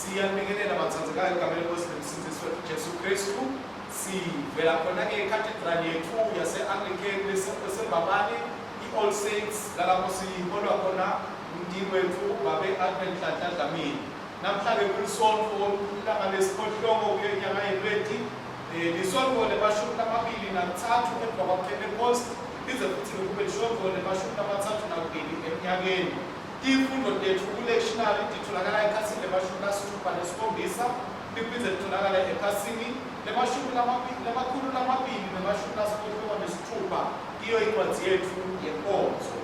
siyanikelela bathandzekayo egameni lenkosi nemsindisi wethu Jesu Kristu. Sivela khona-ke ekhathedrali yethu yase-Anglican eseBhabhane, i-All Saints, lalapho siholwa khona umndini wethu babe Advent Nhlanhla Dlamini. Namhlanje kulisonto ilanga lesiphohlongo kuyenyanga ye-20, lisonto lemashumi lamabili nathathu emva kwaPentecost, lize futhi kube lisonto lemashumi amathathu nambili eminyakeni. Imfundo lethu ku-lectionary litholakala ekhasini lemashumi lasithupha nesikhombisa, liphinde litholakala ekhasini lemakhulu lamabili nemashumi lasithupha nesithupha. Iyo incwadi yethu yenkonzo.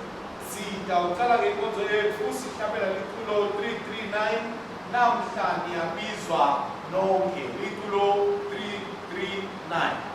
Sitawuqala-ke inkonzo yethu sihlabela liculo 339, namhla niyabizwa nonke, liculo 339.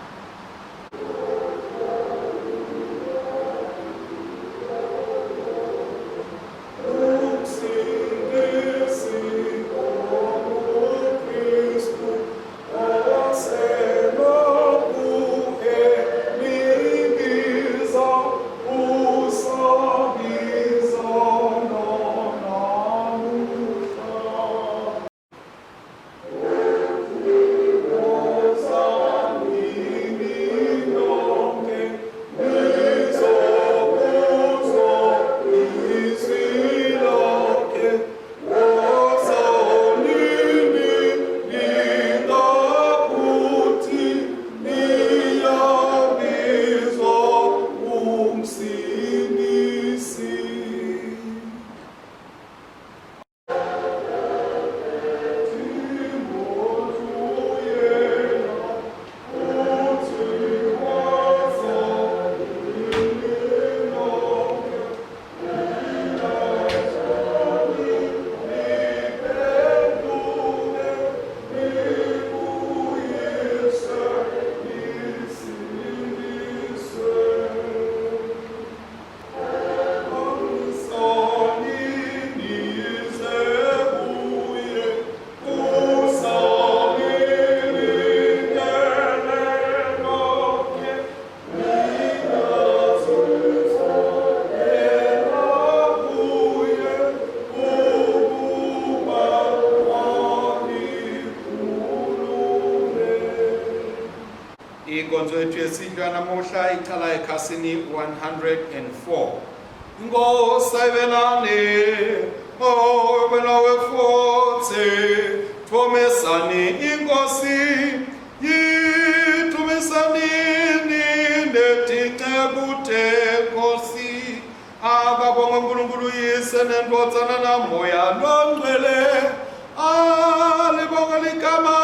Inkonzo yethu yesidlo namuhla iqala ekhasini 104. Ngosayibelane wena wefotse thomesani inkosi yithumisanini netincebute nkosi akabonga uNkulunkulu yise nendodzana namoya longcwele alibonga ligama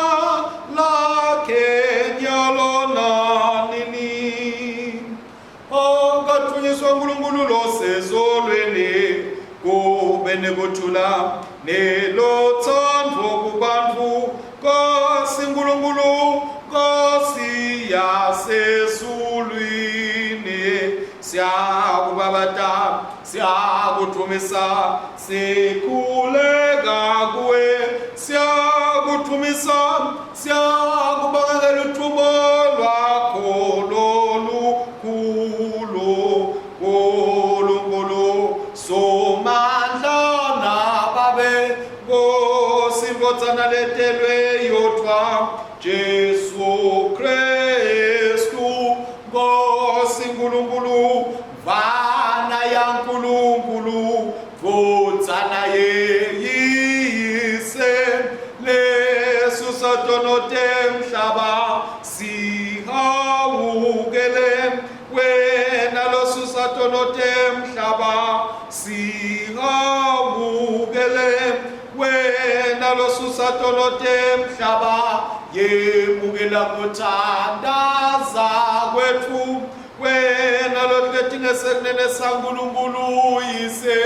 lakhe nyalo nanini ongathunyiswa uNkulunkulu losezolweni kube nekuthula nelothando kubantu Nkosi Nkulunkulu Nkosi yasesulwini siyakubabata siyakuthumisa sikhuleka kuwe siyakuthumisa siyakubongela uthubo lwakho lolukhulu Nkulunkulu somandla nababe Nkosi inkodzana letelwe yodwa Jesu Kristu Nkosi Nkulunkulu vana ya Nkulunkulu vodzana yeyise lesu sadonote mhlaba sihawukele wena losu sadonote mhlaba sihawukele wena losu sadonote mhlaba yemukela kuthandaza kwethu wena lokulethi ngesenene saNkulunkulu yise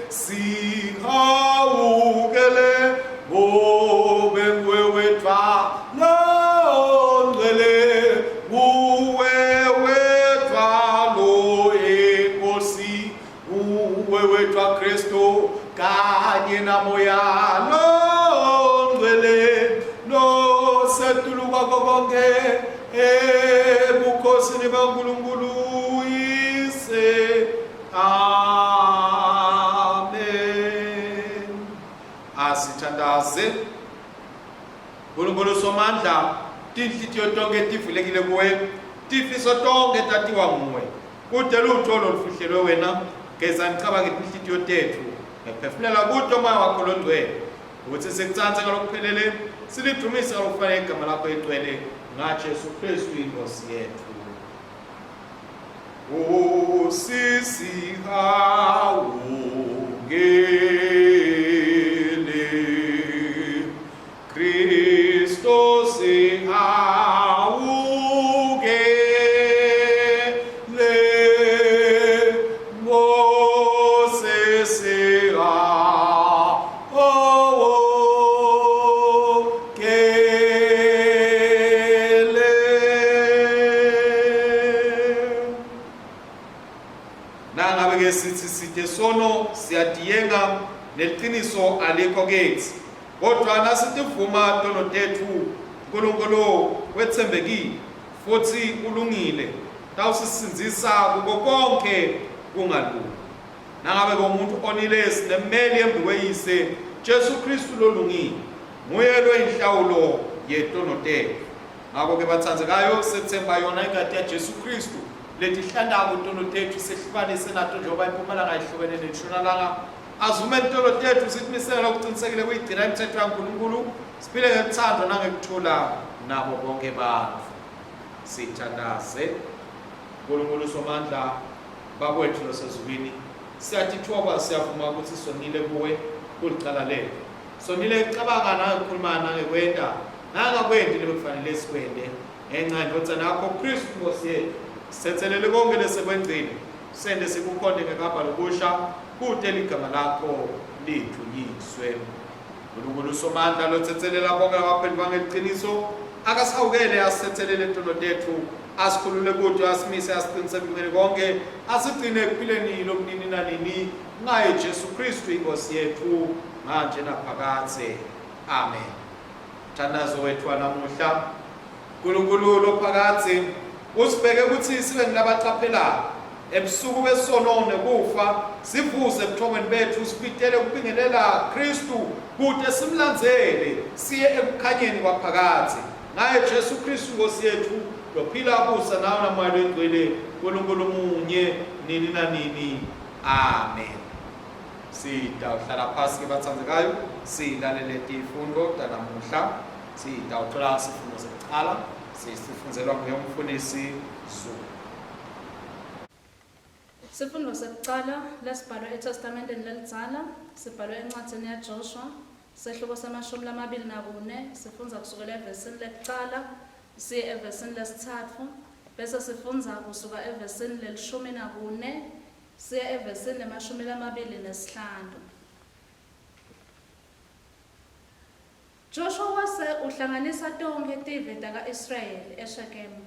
sihawukele ngobe nguwe wedwa longcwele nguwe wedwa lo enkosi nguwe wedwa Kristu kanye namoya longcwele losetulu kwakho konke ebukhosini baNkulunkulu yise amen. Asithandaze Nkulunkulu Somandla, tinhlitiyo tonke tivulekile kuwe, tifiso tonke tatiwa nguwe. Kude lutho olufihlelwe wena, geza ngicabange tinhlitiyo tethu, ngiphefumulela kuto moya wakho longcwele, ukuthi sikutsandze ngalokuphelele, silidumise ngalokufanele igama lakho egcwele, ngaJesu Kristu inkosi yethu. Sisi hawungele, Kristo si hawungele, Mose si sithi sono siyadiyenga neliqiniso alikho kithi, kodwa nasitivuma tono tethu uNkulunkulu wethembekile futhi ulungile tawusisinzisa kuko konke kungalungi. Nangabe komuntu onile sinemeli embi kweyise Jesu Kristu lolungile, nguye loyinhlawulo yetono tethu. Ngakho-ke bathandzekayo sethemba yona ingadi ya Jesu Kristu letihlandako tono tethu sehlukanise nato njengoba impumalanga ihlukene nentshonalanga. Azume intolo tethu sithimisela ukuqinisekile kuyigcina imithetho kaNkulunkulu, siphile ngekuthando nangekuthula nabo bonke bantfu. Sithandaze. Nkulunkulu Somandla, bakwethu losezulwini, siyatithoba siyavuma ukuthi sonile kuwe kulicala lethu. Sonile ekucabanga nangekhuluma nangekwenda nangakwendi lebekufanele sikwende ngenxa yendodana yakho Kristu Nkosi yethu. Sithethelele konke lesekwenzile, sende sikukhonde ngekapa lokusha kude ligama lakho lithunyiswe. Nkulunkulu Somandla lothethelela bonke abaphendula ngeliqiniso, akasawukele asithethelele intono tethu, asikhulule kude, asimise, asiqinisekile konke, asigcine ekuphileni lobunini nanini ngaye Jesu Kristu inkosi yethu manje naphakathe. Amen. Mthandazo wethu wanamuhla, Nkulunkulu lophakathe, usibheke ukuthi sibe ngilabaqaphelayo ebusuku besono nekufa, sivuze ebuthongweni bethu, sibitele ukubingelela Kristu kude simlandzele siye ekukhanyeni kwaphakathe ngaye Jesu Kristu Nkosi yethu lophila abusa nawo namoya lwengcwele Nkulunkulu munye nini nanini. Amen. Sitawuhlala phasi ke bathandzekayo, silalele tifundo tanamuhla. Sitawuthola isifundo sekuqala sifunzelwa ngumfundisi Zulu. Isifundo sekuqala lesibhalwe eTestamenteni lelidzala sibhalwe encwadzini yaJoshua sehluko samashumi lamabili nakune, sifunza kusukela evesini lekuqala siye evesini lesithathu, bese sifunza kusuka evesini lelishumi nakune siye evesini lemashumi lamabili nesihlanu. Joshua wase uhlanganisa tonke tive taka-Israyeli eShekemu,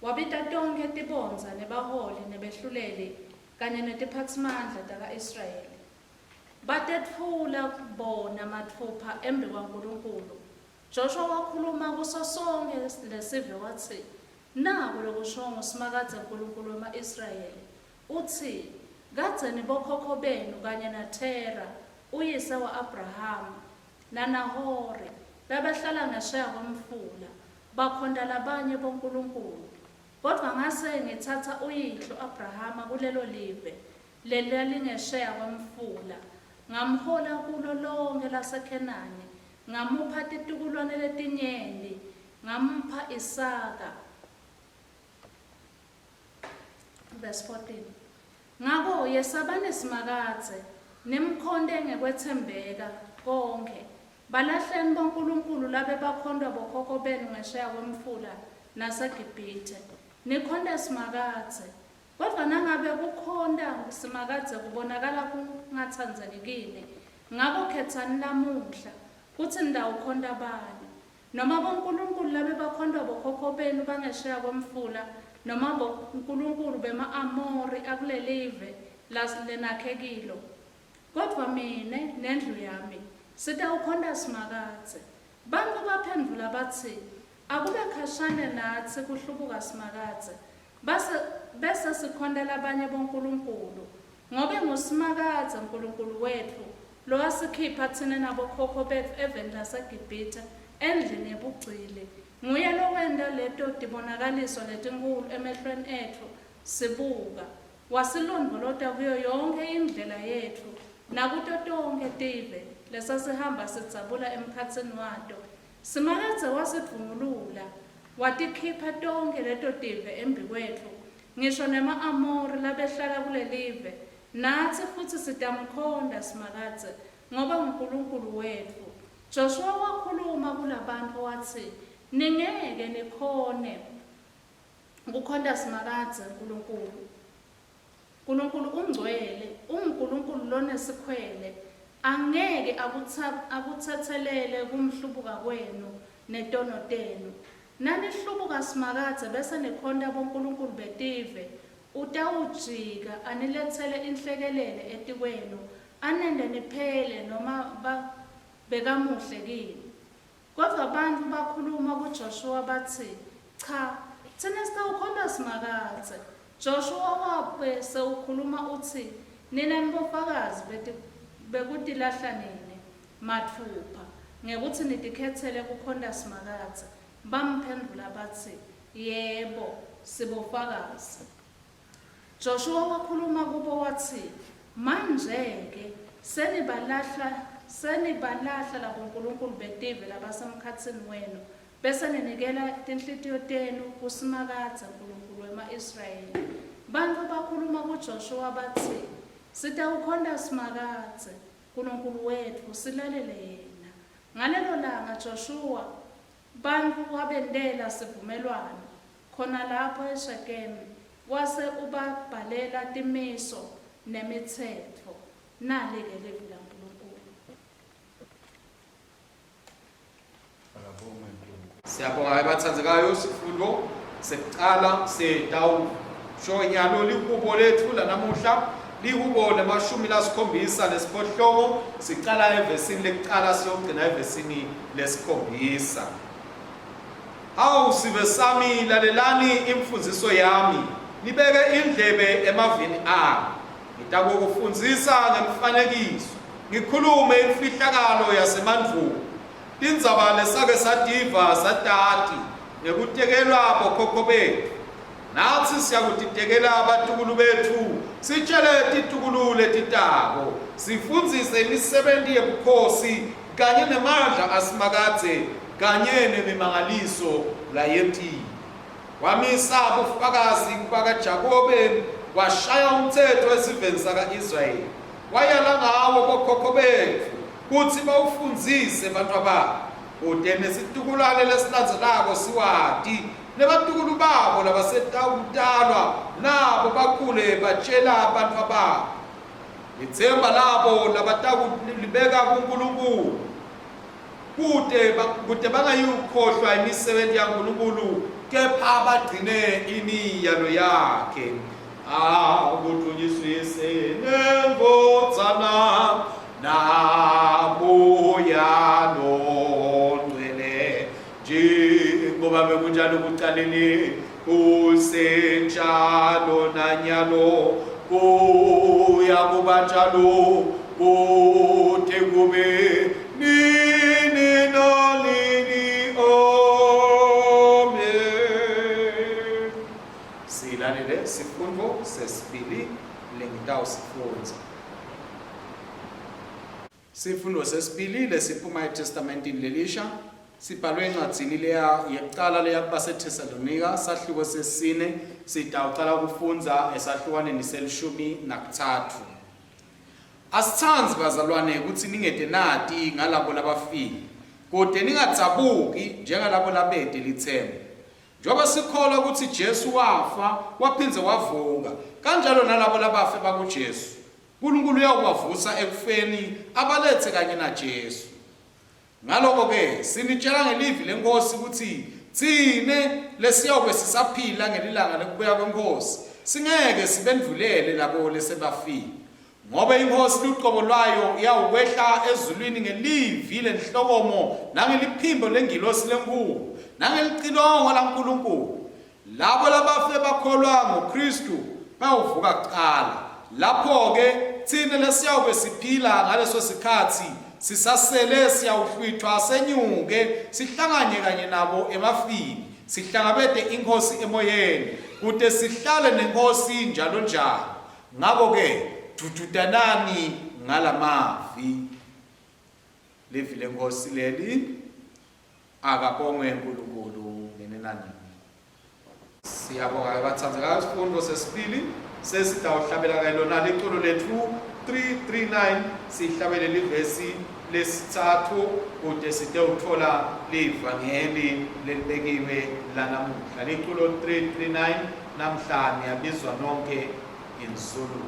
wabita tonke tibonza nebaholi nebehluleli kanye netiphatsimandla taka-Israyeli. Batetfula bona mathupha embi kwaNkulunkulu. Joshua wakhuluma kuso sonke lesive wathi, naku lokusho nguSimakadze Nkulunkulu wema-Israyeli, uthi, kadzeni bokhokho benu kanye naThera uyise wa-Abrahamu naNahori labahlala ngesheya komfula bakhonda labanye bonkulunkulu. Kodwa ngase ngithatha uyihlo Abrahama kulelo live lelalingesheya komfula, ngamhola kulo lonke laseKhenani, ngamupha titukulwane letinyenti, ngamupha Isaka. Verse 14. Ngako yesabane simakadze nimkhonde ngekwethembeka konke, balahleni bonkulunkulu labe bakhondwa bokhokho benu ngesheya kwemfula naseGibhithe, nikhonde simakadze. Kodwa nangabe kukhonda simakadze kubonakala kungatsandzekile, ngako khetsani namuhla kutsi ndawukhonda bani, noma bonkulunkulu labe bakhondwa bokhokho benu bangesheya kwemfula noma bonkulunkulu bema-Amori akulelive lenakhekilo. Kodwa mine nendlu yami sitawukhonda simakadze. Bantfu baphendvula bathi, akube khashane natsi kuhlubuka simakadze, bese sikhonda labanye bonkulunkulu, ngobe ngusimakadze Nkulunkulu wethu lowasikhipha thina nabokhokho bethu eveni laseGibhithe endlini yebugcili. Nguye lowenda leto tibonakaliso letinkulu emehlweni ethu sibuka. Wasilondvolota kuyo yonke indlela yethu nakuto tonke tive lesasihamba sidzabula emkhatsini wato. Simakadze wasidvungulula, watikhipha tonke leto tive embi kwethu. Ngisho nema-Amori labehlala kulelive, natsi futsi sitamkhonda simakadze ngoba nguNkulunkulu wethu. Joshua wakhuluma kulabantu watsi, ningeke nikhone kukhonda simakadze uNkulunkulu. uNkulunkulu ungcwele, unguNkulunkulu lonesikhwele, angeke akuthathelele kumhlubuka kwenu netono tenu. Nanihlubuka simakadze bese nikhonda bonkulunkulu betive, utawujika anilethele inhlekelele etikwenu, anende niphele noma bekamuhle kini. Kodwa abantu bakhuluma kuJoshua bathi, cha, thina sitawukhonda simakadze. Joshua wabe sewukhuluma uthi, nina nibofakazi bekutilahla nini mathupha ngekuthi nitikhethele kukhonda simakadze. Bamphendula bathi, yebo, sibofakazi. Joshua wakhuluma kubo wathi, manje-ke senibalahla labonkulunkulu betive labasemkhatsini wenu, bese ninikela tinhlitiyo tenu kusimakadze uNkulunkulu wema-Israyeli. Bantfu bakhuluma kuJoshua bathi, sitawukhonda simakadze kuNkulunkulu wethu silalele yena. Ngalelo langa Joshua bantfu wabentela sivumelwano khona lapho eShekemi, wase ubabhalela timiso nemitsetfo. Nali-ke livi laNkulunkulu. Siyabonga abathandekayo, isifundo sekuqala setawusho nyalo lihubo lethu lanamuhla, lihubo le-78. Siqala evesini lekuqala siyogcina evesini lesikhombisa. Hawu sive sami, lalelani imfundiso yami, nibeke indlebe emavini ami. Ngitakufundzisa ngemfanekiso, ngikhulume imfihlakalo yasemandvuku, tindzaba lesake sativa satati ngekutekelwa bokhokho bethu. Natsi siyakutitekela abatukulu bethu, sitshele titukulu letitako, sifundzise imisebenti yebukhosi kanye nemandla asimakadze kanye nemimangaliso layetile. Wamisa bufakazi bakaJakobe, washaya umthetho esiveni saka-Israyeli, wayala ngawo bokhokho bethu kutsi bawufundzise bantfu babo, kute nesitukulwane lesilandzelako siwati, nebatukulu babo labasetawutalwa nabo bakhule batshela bantfu babo. Ithemba labo labatakulibeka kuNkulunkulu kute bangayikhohlwa imisebenti yaNkulunkulu, kepha bagcine imiyalo yakhe. Akuthunyisise nemvodzana namoya nongcwele, njengoba bekunjalo kuqaleni kusenjalo nanyalo kuya kuba njalo kude kube nini nanini. Amen. Silalele sifundo sesibili lengitawusifundza. Sifundo sesibili lesiphuma eTestamentini lelisha, sibhalwe encwadzini leya yekuqala leya kubaseThesalonika sahluko sesine, sitawuqala kufundza esahlukaneni selishumi nakuthathu. Asithandzi bazalwane ukuthi ningetenati ngalabo labafile, kodwa ningadzabuki njengalabo labete lithemba. Njengoba sikholwa ukuthi Jesu wafa waphindze wavuka, kanjalo nalabo labafe bakuJesu uNkulunkulu uyawubavusa ekufeni abalethe kanye naJesu. Ngaloko-ke sinitshela ngelivi leNkosi ukuthi tsine lesiyokwe sisaphila ngelilanga lokubuya kweNkosi singeke sibendvulele labo lesebafile, ngoba iNkosi luqobo lwayo iyawukwehla ezulwini ngelivi lenhlokomo nangeliphimbo lengilosi lenkulu nangelicilongo laNkulunkulu. Labo labafe bakholwa ngoKristu bayawuvuka kuqala. Lapho-ke thina lesiyawube siphila ngaleso sikhathi sisasele siyawuhlwithwa senyuke sihlanganye kanye nabo emafini sihlangabede inkosi emoyeni kude sihlale nenkosi njalo njalo. Ngabo ke dududanani ngalamavi. Livi lenkosi leli akabongwe uNkulunkulu ngenenani. Siyabonga abathandekayo isifundo sesibili sesitawuhlabela kanye lona liculo lethu 339 sihlabele livesi lesithathu kude side uthola livangeli lelibekiwe lanamuhla. Liculo 339 namhlanje yabizwa nonke inzulu.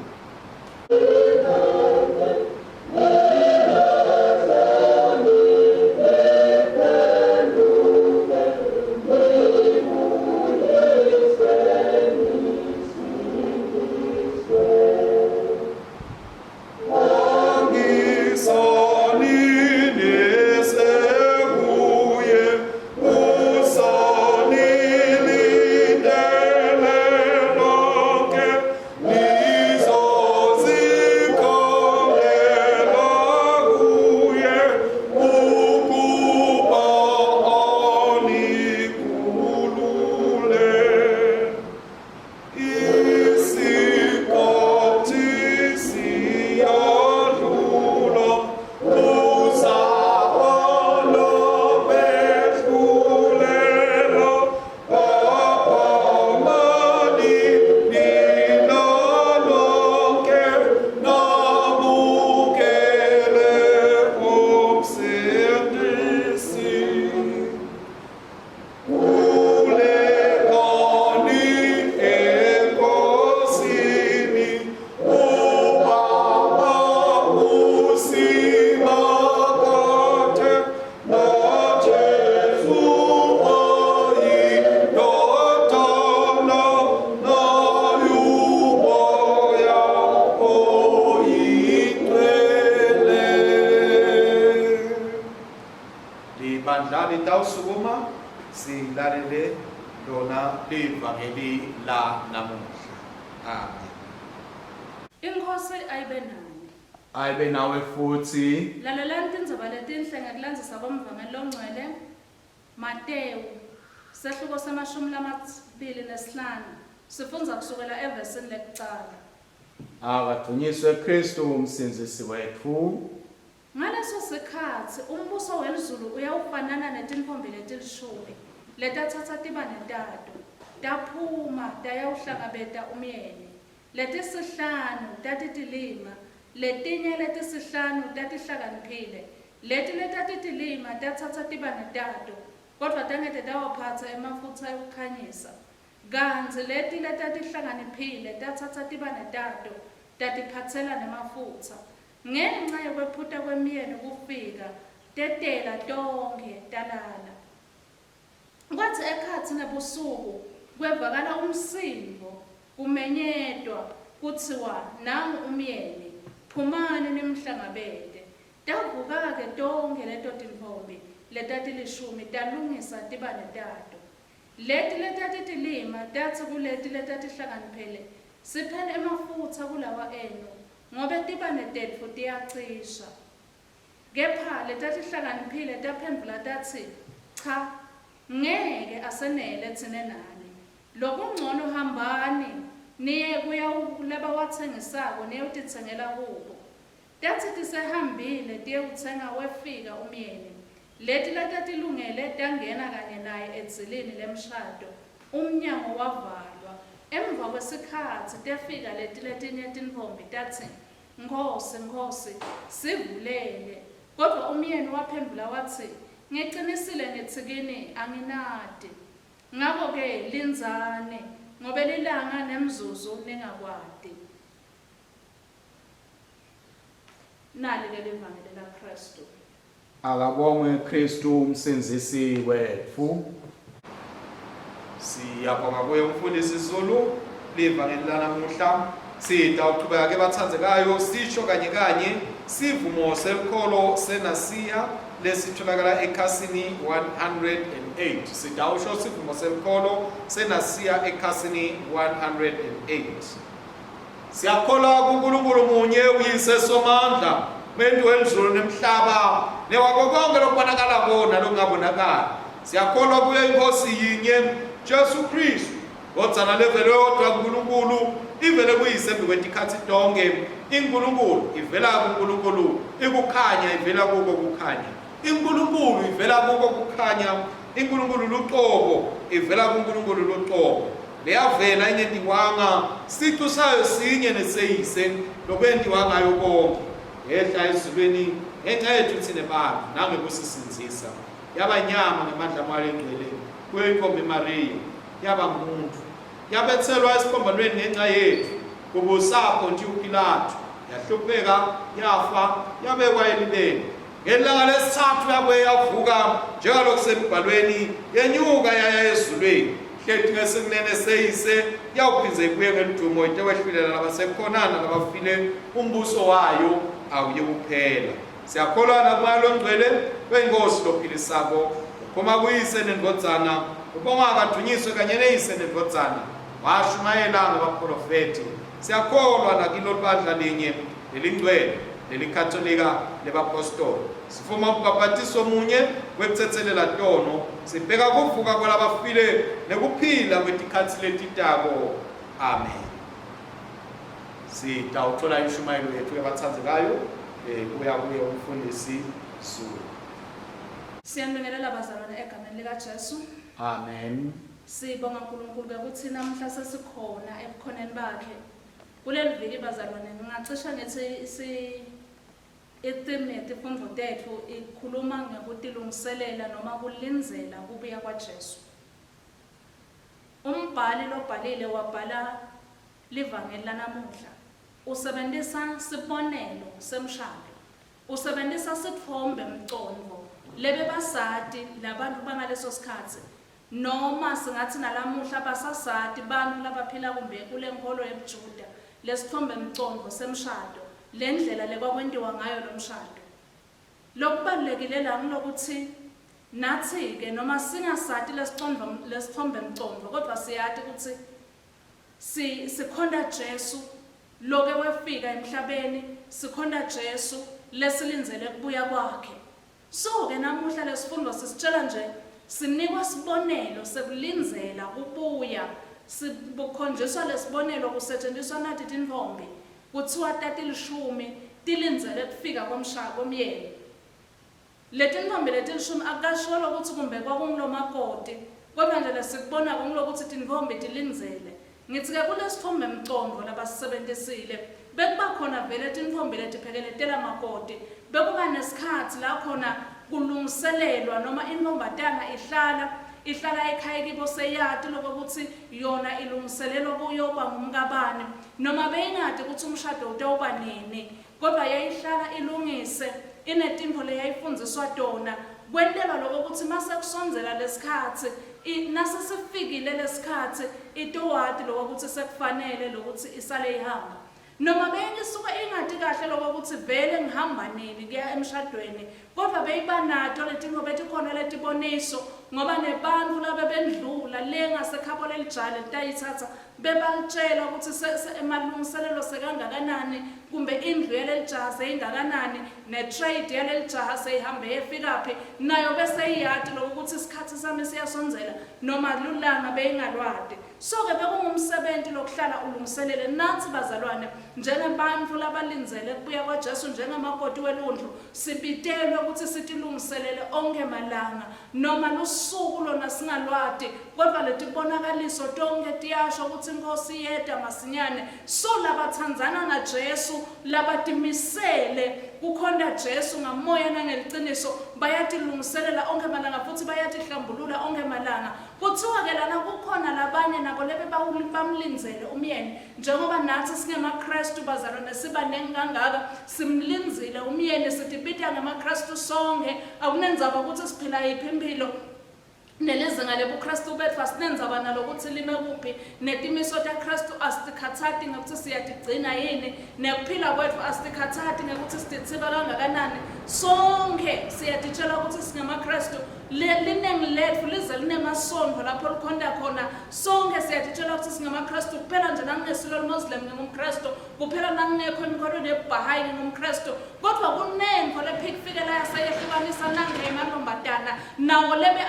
Sukuma silalele lona livangeli la namuhla. Amen. Inkosi ayibe nani. Ayibe nawe futhi. Lalelani tindzaba letinhle ngekulandzisa komvangeli longcwele Matewu sehluko semashumi lamabili nesihlanu sifundza kusukela evesini lekucala. Akadunyiswe Kristu umsindisi wethu. Ngaleso sikhatsi umbuso welizulu uyawufanana netintfombi letilishumi letatsatsa tibane tato taphuma tayawuhlangabeta umyeni. Letisihlanu tatitilima, letinye letisihlanu tatihlakaniphile, leti letatitilima tatsatsa tibane tato kodvwa tangete tawaphatsa emafutsa ekukhanyisa. Kantsi leti letatihlakaniphile tatsatsa tibane tato tatiphatsela nemafutsa. Ngenxa yokwephuta kwemiyeni kufika tetela tonkhe talala. Kwatsi ekhatsi nebusuku kwevakala umsindvo kumenyetwa kuthiwa nangu umyeni phumani nimhlangabete. Tavuka-ke tonkhe leto tintfombi letatilishumi talungisa tibane tato. Leti letatitilima tatsi kuleti letatihlakaniphile siphele emafutsa kulawa enu ngobe tibane tetfu tiyacisha. Kepha letatihlakaniphile taphendvula tatsi cha ngeke asenele tsine nani. Lokungcono hambani niye kuya labawatsengisako niye utitsengela kubo. Tatsi tisehambile tiye utsenga wefika umyeni. Leti letatilungele tangena kanye naye edzilini lemshado. Umnyango wavalwa. Emva kwesikhatsi tefika letinye tintfombi tatsi Nkhosi Nkhosi sivulele. Kodwa umyeni waphendvula watsi ngiqinisile ngitsikini anginati. Ngako-ke lindzane ngobe lilanga nemzuzu ningakwati. Nali-ke livangeli laKristu. Akabongwe Kristu umsindisi wethu. Siyabonga kuye umfundisi Zulu livangeli lanamuhla. Sitawuqhubeka ke bathandekayo sisho kanye kanye sivumo selikholo senasiya lesitholakala ekhasini 108. Sitawusho sivumo selikholo senasiya ekhasini 108. Siyakholwa kuNkulunkulu munye uyise somandla umenzi wezulu nemhlaba newako konke lokubonakala kona lokungabonakali. Siyakholwa kuye inkosi yinye Jesu Kristu odzana levele yodwa kuNkulunkulu ivele kuyise kwetikhathi tonke. iNkulunkulu ivela kuNkulunkulu, ikukhanya ivela kuko kukhanya. iNkulunkulu ivela kuko kukhanya, iNkulunkulu luqobo ivela kuNkulunkulu luqobo. Leyavela ingentiwanga sicu sayo sinye neseyise lokwentiwa ngayo konke. Yehla ezulwini ngenxa yethu thina bantu nangekusisindisa. Yaba nyama ngamandla amayo engcwele kuyinkombi Mariya, yaba ngumuntu. Yabethelwa esiphombanweni ngenxa yethu kubusapho nje uPilato. Yahlupheka, yafa, yabekwa elileni. Ngelanga lesithathu yabuye yavuka njengalokhu semibhalweni, yenyuka yaya ezulwini. Hlethi ngesinene seyise yawuphinze kuye ngelidumo into wehlulela labasekhonana labafile umbuso wayo awuye kuphela. Siyakholwa nakulo ngcwele kwenkosi lophilisako uphuma kuyise nendodzana, ubonga kadunyiswe kanye neyise nendodzana, washumayela ngabaprofeti. Siyakholwa nakilo libandla linye lelingcwele lelikatolika lebapostoli. Sifuma ubhapatiso munye wekuthethelela tono, sibheka kuvuka kwalabafile nekuphila kwetikhathi letitako. Amen. Sitawuthola imshumayelo yethu yabathandzekayo kuya kuye umfundisi Zulu. Siyambingelela bazalwane egameni likaJesu. Amen. Sibonga uNkulunkulu ukuthi namhla sesikhona ebukhoneni bakhe. Kuleli viki bazalwane ngingacisha ngithi itheme yetifundo tethu ikhuluma ngokutilungiselela noma kulinzela kubuya kwaJesu. Umbhali lobhalile wabhala livangeli lanamuhla usebenzisa sibonelo semshado, usebenzisa sithombe mcondvo lebebasati labantu bangaleso sikhathi, noma singathi nalamuhla basasati bantu labaphila kumbe kule nkolo yebujuda, lesithombe mcondvo semshado, lendlela lekwakwentiwa ngayo lo mshado. Lokubalulekile la ngilokuthi nathi ke noma singasati lesithombe mcondvo kodwa siyati ukuthi sikhonda Jesu loke wefika emhlabeni, sikhonda Jesu lesilinzele kubuya kwakhe. So ke namuhla lesifundo sisitshela nje sinikwa sibonelo sekulinzela kubuya, sibukhonjiswa lesibonelo kusetshenziswa nathi tintfombi kuthiwa tatilishumi tilinzele kufika komyeni. Letintfombi letilishumi akasholo ukuthi kumbe kwakungilomakoti, kodwa nje lesikubona kungilokuthi tintfombi tilinzele. Ngithi ke kulesithombe mcondvo labasisebenzisile bekuba khona vele tintfombi letiphekeletela makoti, bekuba nesikhathi la khona kulungiselelwa noma intombatana ihlala ekhaya kibo seyati lokuthi yona ilungiselelwa kuyoba ngumkabani, noma beyingadi ukuthi umshado utawuba nini, kodwa yayihlala ilungise inetintfo leyayifundziswa tona kwentelwa lokuthi mase kusondzela lesikhathi nasesifikile lesikhathi itowati lokuthi sekufanele lokuthi isale ihamba, noma beyisuka ingadi kahle lokuthi vele ngihamba nini kuya emshadweni, kodwa beyibanato letintfo betikhona letiboniso ngoba nebantu labebendlula lengasekhabo lelijale litayithatha bebalitshela ukuthi emalungiselelo sekangakanani, kumbe indlu yalelijaha seyingakanani, netrade yalelijaha seyihambe yefikaphi, nayo bese iyati lokuthi isikhathi sami siyasondzela noma lulanga beyingalwadi. So ke bekungumsebenzi lokuhlala ulungiselele nathi bazalwane njengabantu labalinzele kubuya kwaJesu njengamakoti welundlu, sibitelwe ukuthi sitilungiselele onke malanga noma lusuku lona singalwadi, kodwa letibonakaliso tonke tiyasho ukuthi inkosi yeda masinyane. So labathandzana naJesu labatimisele kukhonda Jesu ngamoya nangeliciniso bayatilungiselela onke malanga futhi bayatihlambulula onke malanga. Kuthiwa ke lana kukhona labanye nabo lebe bamlinzele umyeni, njengoba nathi singemaKristu bazalwane sibanengi kangaka simlinzile umyeni, sitibita ngemaKristu sonke, akunendzaba ukuthi siphila yiphi impilo nelezinga lebuKristu bethu asinendzaba nalokuthi lime kuphi, netimiso taKristu asitikhatsati ngokuthi siyatigcina yini, nekuphila kwethu asitikhatsati ngokuthi sitithiba kangakanani. Sonke siyatitshela ukuthi singemaKristu liningi lethu lize linemasondo lapho likhonda khona sonke siyatshela ukuthi singamaKristu kuphela nje nanginesilo Muslim ngumKristu kuphela nangingekho inkolo neBahayi ngumKristu kodwa kunengo lephikifikela yasayehlukanisa nangemantombazana nawo lebe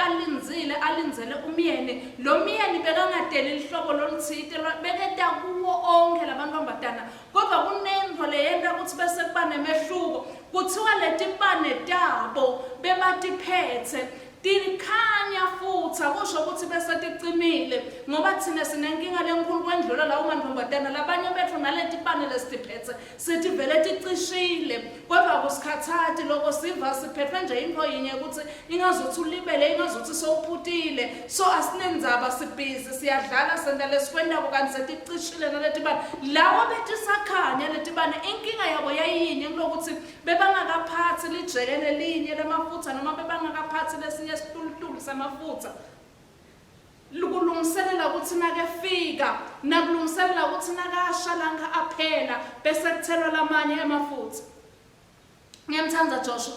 alinzele umyeni lo myeni bekangadeli ihlobo loluthite beketa kuwo onke labantombazana kodwa kunengo leyenza ukuthi bese kuba nemehluko kuthiwa letipane tabo bebatiphethe tikhanya futhi akusho ukuthi bese ticimile ngoba thina sinenkinga lenkulu kwendlula la umantombazana labanye bethu naletipane lesitiphethe sithi vele ticishile kodwa kusikhathathi lokho siva siphethwe nje into yinye ukuthi ingazothi ulibele ingazothi sowuphutile so asinenzaba sibhizi siyadlala senta lesikwenda kanti seticishile naletipane lawo bethi sakhanya letipane inkinga yabo yayinye lokuthi bebangakaphathi lijekele linye lemafutha noma bebangakaphathi lesinye isitulutulu samafutha lukulungiselela ukuthi nakefika nakulungiselela ukuthi nakashalanga aphela bese kuthelwa lamanye emafutha ngiyamthanda Joshua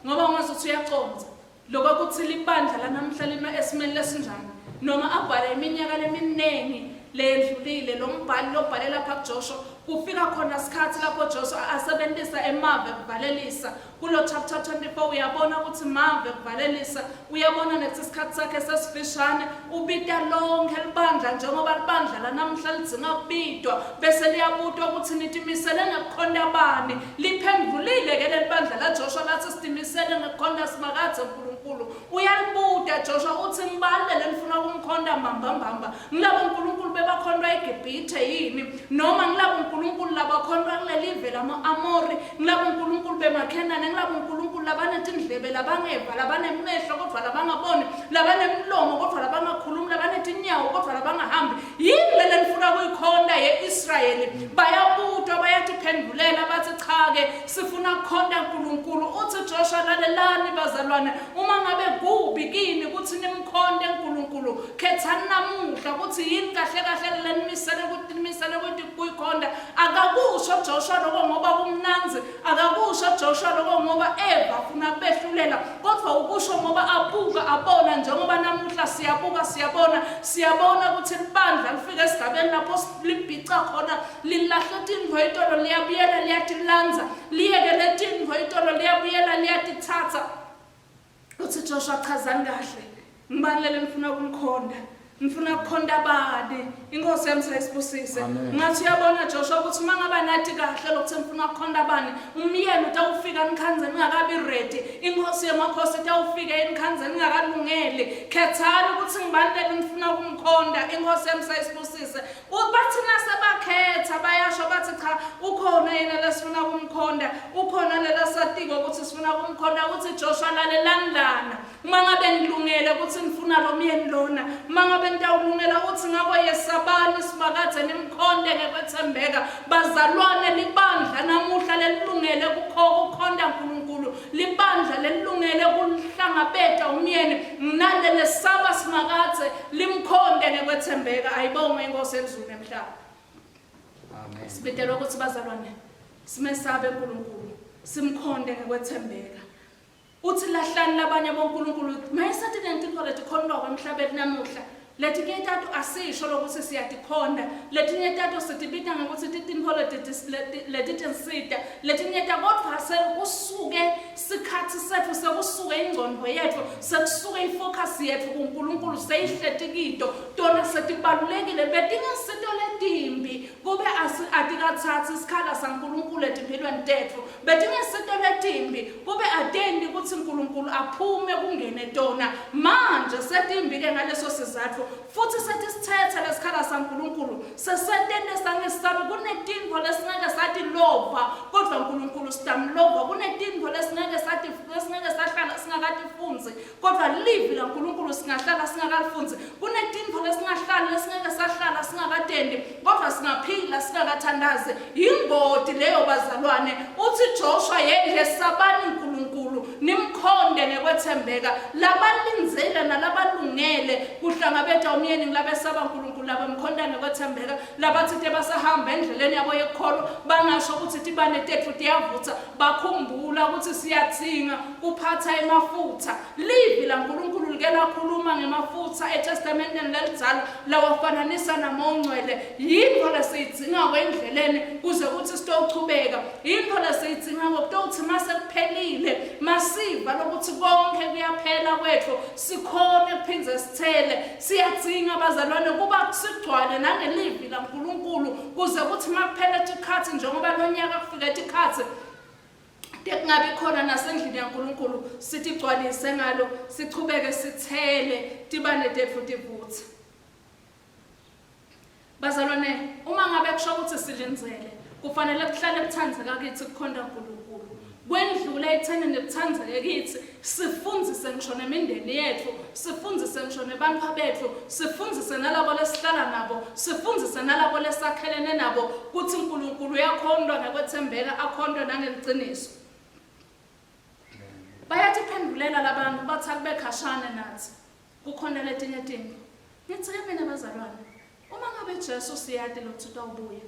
ngoba ungazuthi uyaconza lokho kuthi libandla lanamhla lima esimeni lesinjani noma abhale iminyaka leminingi ledlulile lo mbhali lobhalela pha Joshua kufika khona isikhathi lapho Joshua asebenzisa emave kuvalelisa kulo chapter 24 uyabona ukuthi mave kuvalelisa uyabona nethi isikhathi sakhe sesifishane ubita lonke libandla njengoba libandla lanamhla lidzinga kubitwa bese liyabutwa ukuthi nitimisele ngekukhonda bani liphendulile ke lebandla la Joshua lathi sitimisele ngekukhonda simakathe uNkulunkulu uyalibuta Joshua uthi ngibalele nifuna ukumkhonda mbamba ngilabo uNkulunkulu bebakhondwa eGibhithe yini noma ngilabo uNkulunkulu labakhondwa kulelive lama-Amori ngilabo uNkulunkulu bemakhenane ngilabo uNkulunkulu labanetindlebe labangeva labanemehlo kodwa labangaboni labanemlomo kodwa labangakhulumi labanetinyawo kodwa labangahambi yini lele nifuna kuyikhonda ye-Israyeli bayabutwa bayatiphendulela bathi cha-ke sifuna kukhonda uNkulunkulu uthi Joshua lalelani bazalwane uma ngabe kubi kini ukuthi nimkhonde uNkulunkulu khethani namuhla ukuthi yini kahle lenimisele ukuthi kuyikhonda akakusho Joshua lokho ngoba kumnanzi akakusho Joshua lokho ngoba Eva afuna kubehlulela kodwa ukusho ngoba abuka abona njengoba namuhla siyabona ukuthi libandla lifika esigabeni lapho libhica khona lilahle tindvo itolo liyabuyela liyatilanza liyeke letindvo itolo liyabuyela liyatithatha uthi Joshua chazani kahle ngibalele ngifuna ukumkhonda ngifuna ukukhonda bani inkosi yami sayisibusise ngathi uyabona Joshua ukuthi mangaba nathi kahle lokuthi ngifuna ukukhonda bani umyeni utawufika enkhanzeni ngakabi ready inkosi yamakhosi utawufika enkhanzeni ngakalungele khethani ukuthi ngibalele ngifuna ukumkhonda inkosi yami sayisibusise bathina sebakhetha bayasho bathi cha ukhona yena lesifuna ukumkhonda ukhona lela satiko ukuthi sifuna ukumkhonda uthi Joshua lalelani lana mangabe ngilungele ukuthi ngifuna lo myeni lona mangabe ngiyawulungela uthi ngako yesabani simakathe nimkhonde ngekwethembeka bazalwane libandla namuhla lelilungele ukukhonda uNkulunkulu libandla lelilungele ukuhlangabeta umyeni nalele saba simakathe limkhonde ngekwethembeka ayibonge inkosi ezulu emhlaba amen sibitela ukuthi bazalwane simesabe uNkulunkulu simkhonde ngekwethembeka uthi lahlani labanye boNkulunkulu mayisathi lentipho letikhonwa emhlabeni namuhla lethi ngetatu asisho lokuthi siyatikhonda lethi ngetatu sitibita ngokuthi tintipho letitinsita lethi ngetatu kodwa sekusuke sikhathi sethu sekusuke ingcondo yethu sekusuke ifocus yethu kuNkulunkulu seyihletikito tona setibalulekile betingasito letimbi kube atikathathi isikhala saNkulunkulu etimpilweni tethu betingasito letimbi kube atendi ukuthi uNkulunkulu aphume kungene tona manje setimbi ke ngaleso sizathu futhi sethi sithethe lesikhala saNkulunkulu sesetende sangesabe kunetinto lesingeke sathi lova kodwa uNkulunkulu sitamlova kunetinto lesingeke sahlala singakatifunzi kodwa livi laNkulunkulu singahlala singakalifunzi kunetinto lesingeke sahlala singakatendi kodwa singaphila singakathandazi ingoti leyo bazalwane uthi Joshua yeye sabani uNkulunkulu sikhonde ngekwethembeka labalinzele nalabalungele kuhlangabetha umyeni ngilabesaba uNkulunkulu labamkhonda ngekwethembeka labathi basahamba endleleni yabo yekholo bangasho ukuthi tibane tethu tiyavutha bakhumbula ukuthi siyathinga kuphatha emafutha livi laNkulunkulu like lakhuluma ngemafutha eTestamenteni lelizalo lawafananisa namongcwele yinto lesiyidzinga kwendleleni kuze ukuthi sitochubeka into lesiyidzinga ngokuthi mase kuphelile masiva lokuthi konke kuyaphela kwethu sikhona kuphindze sithele siyadzinga abazalwane kuba kusigcwale nangelivi laNkulunkulu kuze ukuthi makuphela isikhathi njengoba lonyaka kufika isikhathi kungabi khona nasendlini yaNkulunkulu sithi gcwalise ngalo sichubeke sithele tibane tethu tivuthe bazalwane uma ngabe kusho ukuthi silinzele kufanele kuhlale kuthandzeka kithi kukhonda uNkulunkulu kwendlula etheni nekuthandzeke kithi sifundzise ngisho nemindeni yethu sifundzise ngisho nebantwa bethu sifundzise nalabo lesihlala nabo sifundzise nalabo lesakhelene nabo kuthi uNkulunkulu uyakhondwa ngekwethembeka akhondwe nangeliciniso bayathi phendulela labantu bathi akube khashane nathi kukhona letinye izinto ngithi mina bazalwane uma ngabe Jesu siyade lokuthi ubuye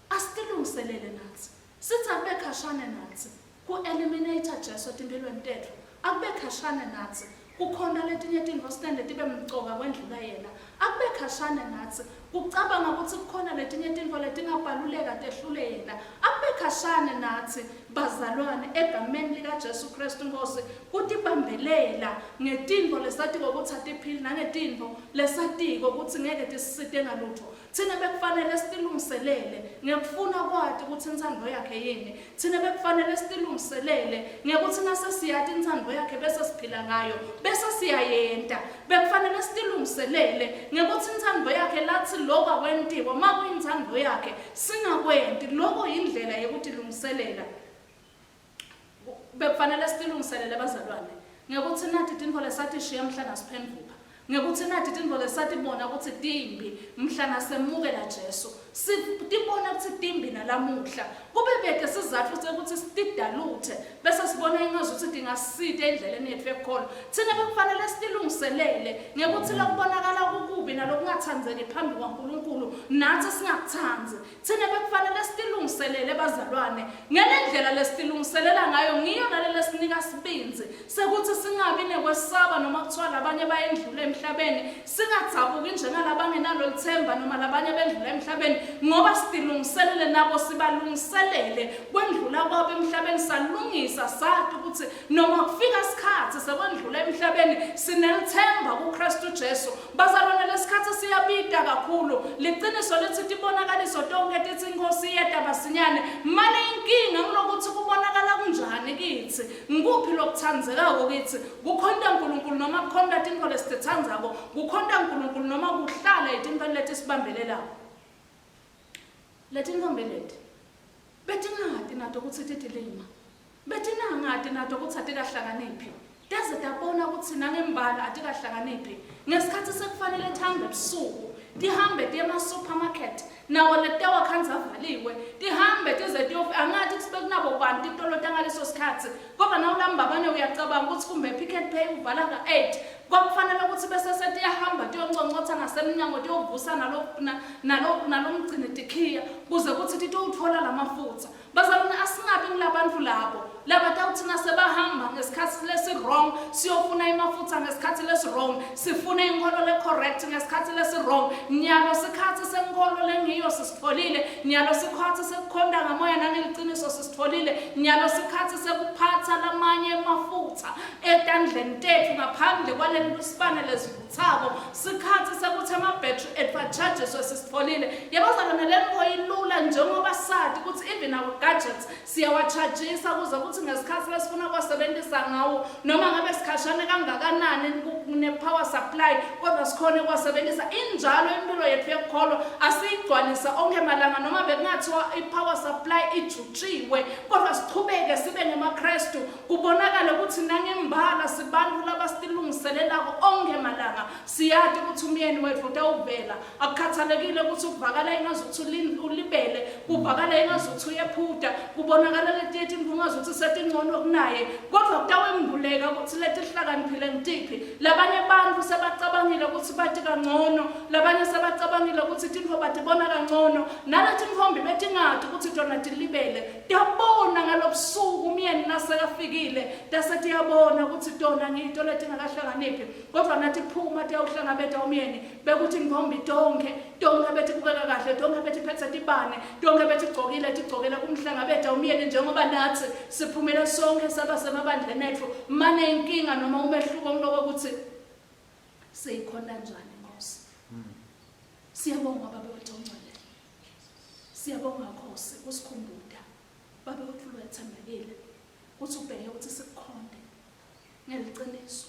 asitilungiselele nathi sithi akube khashane nathi ku eliminate Jesu empilweni tethu akube khashane nathi kukhona letinye izinto sitende tibe mcoka kwendlula yena akube khashane nathi kucabanga ukuthi kukhona letinye izinto letingabaluleka tehlule yena akube khashane nathi bazalwane egameni lika Jesu Kristu Nkosi kutibambelela ngezinto lesatiko ukuthi atiphili nangezinto lesatiko ukuthi ngeke tisisite ngalutho thina bekufanele sitilungiselele ngekufuna kwathi ukuthi inthando yakhe yini thina bekufanele sitilungiselele ngekuthi nase siyathi inthando yakhe bese siphila ngayo bese siyayenta bekufanele sitilungiselele ngekuthi inthando yakhe lathi lokho kwentiwa makuyinthando yakhe singakwenti lokho indlela yokutilungiselela bekufanele sitilungiselele bazalwane ngekuthi nathi izinto lesathi shiya mhlana siphenduka ngekuthi nathi izinto lesathi bona ukuthi timbi mhlana semukela Jesu sitibona ukuthi timbi nalamuhla kube beke sizathu ukuthi sitidaluthe bese sibona ingazi ukuthi dingasite endleleni yethu ekholo thina bekufanele sitilungiselele ngekuthi lokubonakala ukubi nalokungathandzeki phambi kwaNkulunkulu nathi singakuthanzi thina bekufanele sitilungiselele bazalwane ngelendlela lesitilungiselela ngayo ngiyo nalele sinika sibinzi sekuthi singabi nekwesaba noma kuthiwa abanye bayendlule emhlabeni singathabuki njengalabangena lithemba noma labanye bendlule emhlabeni ngoba sitilungiselele nabo sibalungiselele kwendlula kwabo emhlabeni salungisa sathi ukuthi noma kufika isikhathi sekwendlula emhlabeni sinelithemba kuKristu Jesu bazalwane lesikhathi siyabida kakhulu liqiniso lethi tibonakaliso tonke tithi inkosi yedwa basinyane manje inkinga ngilokuthi kubonakala kunjani kithi ngikuphi lokuthandzekako kithi kukhonda uNkulunkulu noma kukhonda izinto lesithandzako kukhonda uNkulunkulu noma kuhlala izinto leti sibambelelayo leti ntombi leti betingati nato ukuthi titilima betinangati nato ukuthi atikahlakaniphi daze tabona ukuthi nangembala atikahlakaniphi ngesikhathi sekufanele thambe ebusuku tihambe tiye ema-supermarket nawo letawa khanza avaliwe tihambe tize tiyofi angathi kusibeke nabo bantu itolo tangaleso sikhathi ngoba nawulamba abanye uyacabanga ukuthi kumbe Pick n Pay uvala ka-8 kwakufanele ukuthi bese setiyahamba tiyonconcotha ngasemnyango tiyovusa nalomgcini tikhiya kuze kuthi titowuthola lamafutha bazalwane asingabi ngilabantu labo labatawuthina sebahamba ngesikhathi lesi-wrong siyofuna imafutha ngesikhathi lesi-wrong sifune inkolo le-correct ngesikhathi lesi-wrong nyalo sikhathi senkolo lengiyo sisitfolile nyalo sikhathi sekukhonda ngamoya nangeliciniso sisitfolile nyalo sikhathi sekuphatha lamanye emafutha etandleni tethu ngaphandle kwaleli sibane lezivuthako sikhathi sekuthi ama-battery advantages sisitfolile yabazalwane lento ilula njengoba sathi ukuthi even our gadgets siyawachajisa kuze ukuthi ngesikhathi lesifuna kwasebenzisa ngawo noma ngabe sikhashane kangakanani ne-power supply kodwa sikhona kwasebenzisa injalo impilo yethu yokukholo ukugcwalisa onke malanga noma bekungathiwa i-power supply ijutshiwe kodwa siqhubeke sibe ngemaKristu kubonakala ukuthi nangembala sibantu labasilungiselelako onke malanga siyazi ukuthi umyeni wethu utawuvela akukhathalekile ukuthi ukuvakala engazuthi ulibele kuvakala engazuthi uyephuta kubonakala leti ingazuthi setingcono kunaye kodwa kutawembuleka ukuthi leti hlakaniphile ngitiphi labanye abantu sebacabangile ukuthi bathi kangcono labanye sebacabangile ukuthi tintfo batibona kangcono naleti inkhombi betingathi ukuthi tona tilibele tiyabona ngalobusuku umyeni nasekafikile tasethi yabona ukuthi tona ngito letingakahlakaniphi kodwa nathi phuma tiyawuhlangabeta umyeni bekuthi inkhombi tonke bethi kubeka kahle tonke bethi phethe tibane tonke bethi tigcokile kumhlangabeta umyeni njengoba nathi siphumile sonke saba semabandleni ethu mane inkinga noma umehluko ngiloko ukuthi sikhona njani Nkosi. Siyabonga baba wethu ongcwele. Siyabonga Nkosi usikhumbuda. Baba wethu lwethembekile. Uthi ubheke ukuthi sikukhonde. Ngeliciniso.